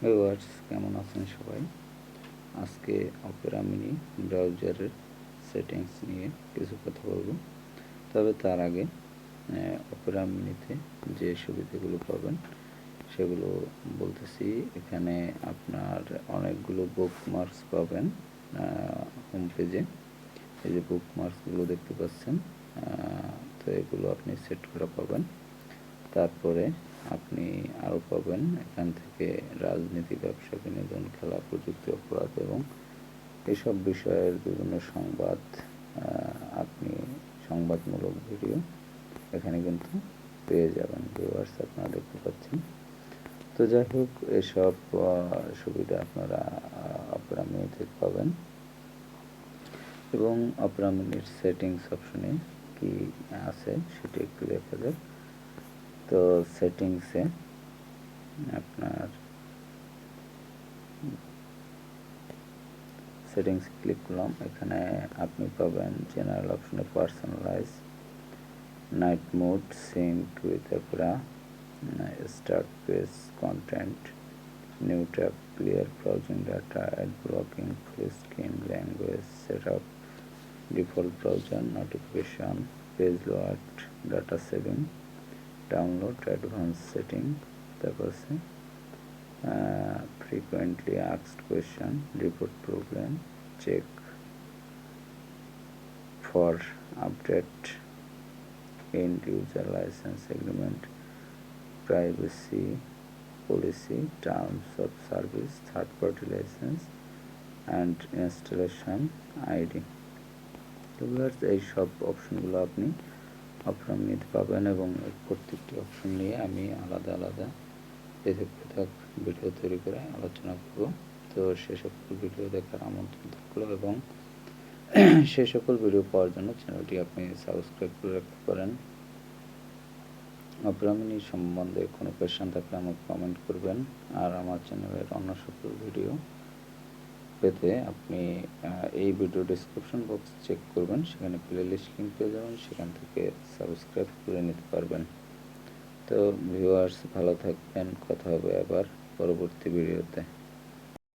Viewers, কেমন আছেন সবাই? আজকে অপেরা মিনি ব্রাউজারের সেটিংস নিয়ে কিছু কথা বলবো। তবে তার আগে অপেরা মিনিতে যে সুবিধাগুলো পাবেন সেগুলো বলতেছি। এখানে আপনার অনেকগুলো বুকমার্কস পাবেন হোম পেজে। এই যে বুকমার্কসগুলো দেখতে পাচ্ছেন, তো এগুলো আপনি সেট করা পাবেন। তারপরে আপনি আরও পাবেন এখান থেকে রাজনীতি, ব্যবসা, বিনোদন, খেলা, প্রযুক্তি, অপরাধ এবং এসব বিষয়ের বিভিন্ন সংবাদ, আপনি সংবাদমূলক ভিডিও এখানে কিন্তু পেয়ে যাবেন। ভিউয়ার্স, আপনারা দেখতে পাচ্ছেন। তো যাই হোক, এসব সুবিধা আপনারা অপেরা মিনি থেকে পাবেন। এবং অপেরা মিনির সেটিংস অপশনে কি আছে সেটি একটু দেখা যাক। তো সেটিংসে আপনার সেটিংস ক্লিক করলাম। এখানে আপনি পাবেন জেনারেল অপশনে personalise, night mode, sync with Opera, start page, content, new tab, clear browsing data, ad blocking, full screen, language setup, default browser, notification, page load, data saving, download, advance setting, তারপর আছে frequently asked question, report problem, check for update, end user license agreement, privacy policy, terms of service, third party license and installation ID। তো viewers, এই সব অপশনগুলো আপনি Opera মিনিতে পাবেন এবং প্রত্যেকটি অপশন নিয়ে আমি আলাদা আলাদা পৃথক পৃথক ভিডিও তৈরি করে আলোচনা করব। তো সে সকল ভিডিও দেখার আমন্ত্রণ থাকলো এবং সে সকল ভিডিও পাওয়ার জন্য চ্যানেলটি আপনি সাবস্ক্রাইব করে রাখতে পারেন। অপেরা মিনি সম্বন্ধে কোনো কোয়েশ্চেন থাকলে আমাকে কমেন্ট করবেন। আর আমার চ্যানেলের অন্য সকল ভিডিও পেতে আপনি এই ভিডিও ডেসক্রিপশন বক্স চেক করবেন, সেখানে প্লেলিস্ট লিঙ্ক পেয়ে যাবেন, সেখান থেকে সাবস্ক্রাইব করে নিতে পারবেন। তো ভিউয়ার্স, ভালো থাকবেন, কথা হবে আবার পরবর্তী ভিডিওতে।